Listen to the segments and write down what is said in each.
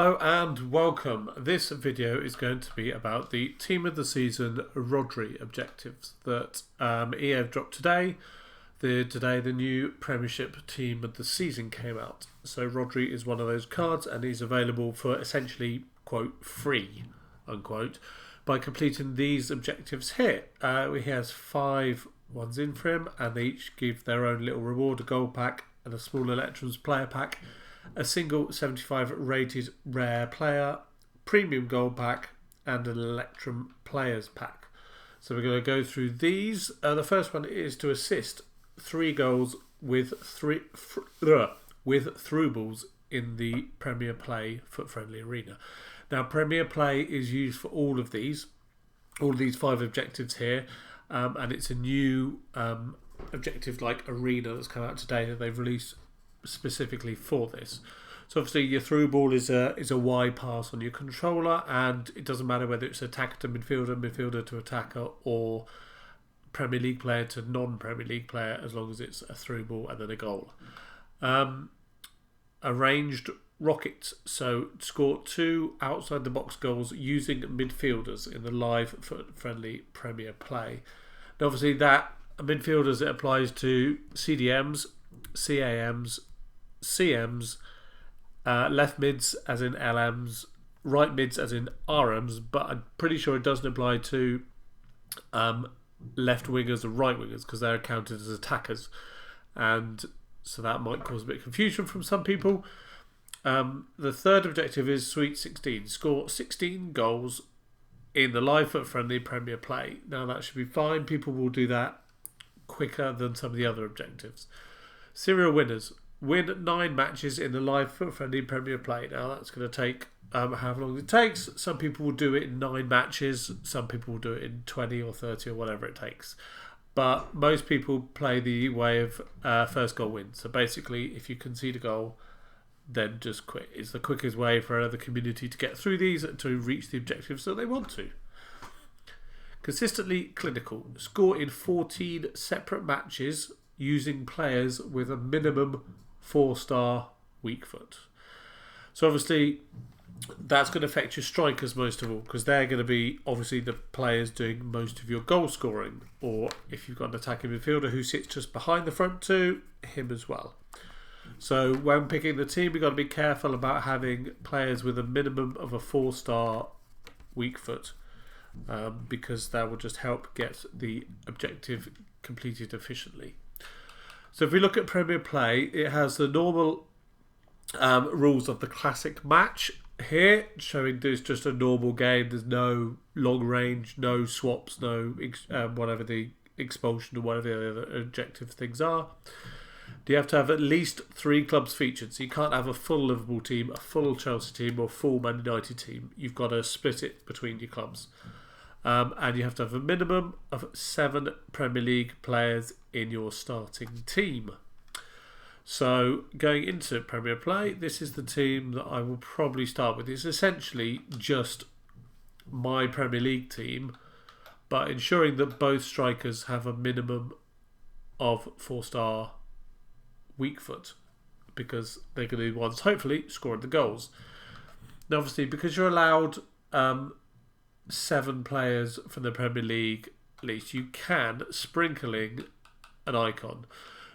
Hello and welcome. This video is going to be about the Team of the Season Rodri Objectives that EA have dropped today. Today the new Premiership Team of the Season came out. So Rodri is one of those cards and he's available for essentially, quote, free, unquote, by completing these objectives here. He has 5 ones in for him and they each give their own little reward, a gold pack and a small Electrons player pack. A single 75 rated rare player, premium gold pack, and an Electrum players pack. So we're going to go through these. The first one is to assist 3 goals with through balls in the Premier Play Foot Friendly Arena. Now, Premier Play is used for all of these 5 objectives here, and it's a new objective like Arena that's come out today that they've released specifically for this. So obviously your through ball is a Y pass on your controller, and it doesn't matter whether it's attacker to midfielder, midfielder to attacker, or Premier League player to non-Premier League player, as long as it's a through ball and then a goal. Arranged rockets, so score 2 outside the box goals using midfielders in the live friendly Premier Play. Now obviously that midfielders, it applies to CDMs, CAMs, CMs, left mids as in LMs, right mids as in RMs, but I'm pretty sure it doesn't apply to left wingers or right wingers because they're counted as attackers, and so that might cause a bit of confusion from some people. The third objective is Sweet 16, score 16 goals in the live foot friendly Premier Play. Now that should be fine, people will do that quicker than some of the other objectives. Serial winners, win 9 matches in the live foot friendly Premier Play. Now that's going to take however long it takes. Some people will do it in 9 matches, some people will do it in 20 or 30 or whatever it takes. But most people play the way of first goal win. So basically, if you concede a goal, then just quit. It's the quickest way for the community to get through these to reach the objectives that they want to. Consistently clinical, score in 14 separate matches using players with a minimum 4-star weak foot. So obviously that's going to affect your strikers most of all, because they're going to be obviously the players doing most of your goal scoring, or if you've got an attacking midfielder who sits just behind the front two, him as well. So when picking the team, you've got to be careful about having players with a minimum of a 4-star weak foot, because that will just help get the objective completed efficiently. So if we look at Premier Play, it has the normal rules of the classic match here, showing there's just a normal game. There's no long range, no swaps, no whatever the expulsion or whatever the other objective things are. You have to have at least 3 clubs featured. So you can't have a full Liverpool team, a full Chelsea team, or a full Man United team. You've got to split it between your clubs. And you have to have a minimum of 7 Premier League players in your starting team. So going into Premier Play, this is the team that I will probably start with. It's essentially just my Premier League team, but ensuring that both strikers have a minimum of 4-star weak foot, because they're going to be the ones hopefully scoring the goals. Now obviously, because you're allowed 7 players from the Premier League, at least you can sprinkling an icon.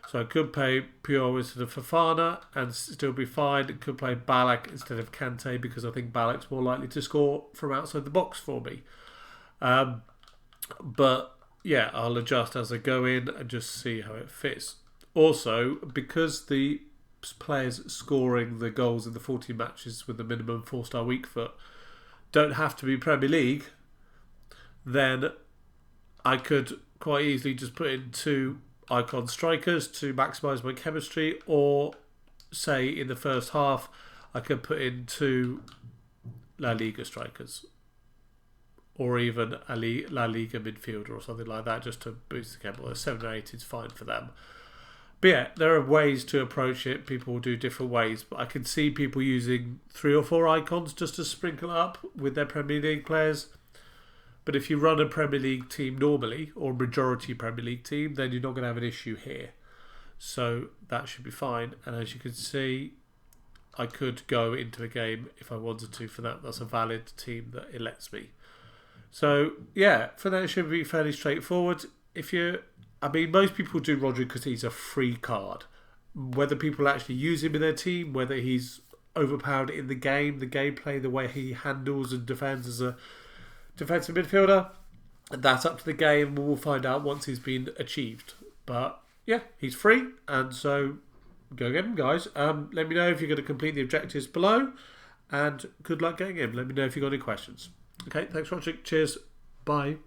So I could play Puyol instead of Fofana and still be fine. It could play Ballack instead of Kante, because I think Ballack's more likely to score from outside the box for me. But yeah, I'll adjust as I go in and just see how it fits. Also, because the players scoring the goals in the 14 matches with the minimum 4-star weak foot don't have to be Premier League, then I could quite easily just put in 2 icon strikers to maximise my chemistry, or say in the first half I could put in 2 La Liga strikers, or even a La Liga midfielder or something like that, just to boost the chem. Well, 7 or 8 is fine for them. But yeah, there are ways to approach it. People will do different ways, but I can see people using 3 or 4 icons just to sprinkle up with their Premier League players. But if you run a Premier League team normally, or majority Premier League team, then you're not going to have an issue here. So that should be fine. And as you can see, I could go into a game if I wanted to for that. That's a valid team that it lets me. So, yeah, for that it should be fairly straightforward. Most people do Rodri because he's a free card. Whether people actually use him in their team, whether he's overpowered in the game, the gameplay, the way he handles and defends as a defensive midfielder, that's up to the game. We'll find out once he's been achieved. But, yeah, he's free, and so go get him, guys. Let me know if you're going to complete the objectives below, and good luck getting him. Let me know if you've got any questions. Okay, thanks for watching. Cheers. Bye.